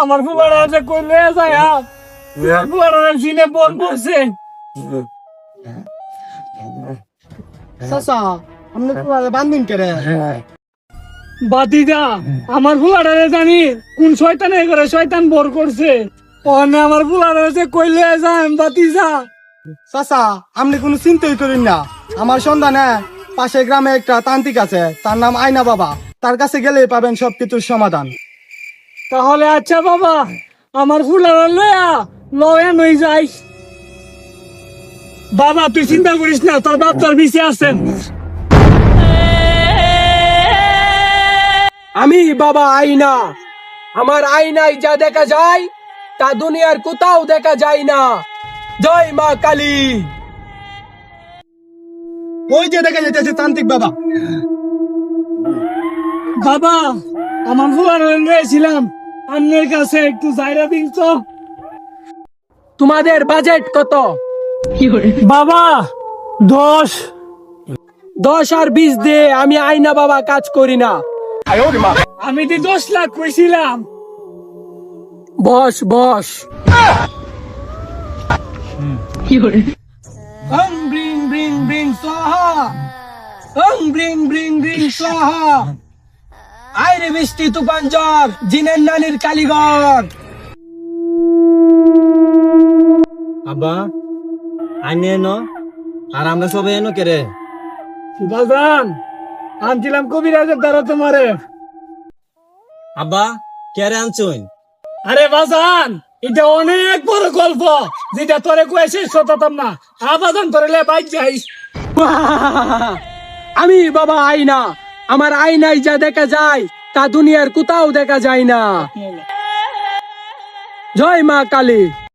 আমার ফুলারা যে কই লয়ে যায় ফুলারা সিনে বল করছে। চাচা আপনি ফুলারে বান্ধুন কে রে? বাতিজা আমার ফুলারা জানি কোন শয়তানে করে শয়তান বর করছে। ওখানে আমার ফুলারা যে কই লয়ে যায় বাতিজা। চাচা আপনি কোনো চিন্তাই করেন না, আমার সন্ধানে পাশের গ্রামে একটা তান্ত্রিক আছে, তার নাম আয়না বাবা। তার কাছে গেলেই পাবেন সবকিছুর সমাধান। তাহলে আচ্ছা বাবা, আমার ফুলারা লয়া নই যাইস। বাবা তুই চিন্তা করিস না, তোর বাপ তোর বিছে আছেন। আমি বাবা আয়না, আমার আয়নায় যা দেখা যায় তা দুনিয়ার কোথাও দেখা যায় না। জয় মা কালী। ওই যে দেখা যাইতেছে তান্ত্রিক বাবা। বাবা আমার ফুলারা গেছিলাম আপনার কাছে, একটু যাইরা দিন তো। তোমাদের বাজেট কত? বাবা 10। 10 আর 20 দে, আমি আয়না বাবা কাজ করি না। আমি 10 লাখ কইছিলাম। Boss boss. Bring bring bring Saha, bring bring bring Saha. আইরে বৃষ্টি তুফান ঝড়, জিনের নানির কালীঘর। আব্বা আইনে এনো আর আমরা সবাই এনো কে রে? বাজান আনছিলাম কবিরাজের দ্বারা তোমারে। আব্বা কে রে আনছুন? আরে বাজান এটা অনেক বড় গল্প, যেটা তোরে কয়ে শেষ হতাম না। বাজান তোরে লে বাইক যাইস। আমি বাবা আয়না, আমার আয়নায় যা দেখা যায় তা দুনিয়ার কোথাও দেখা যায় না। জয় মা কালী।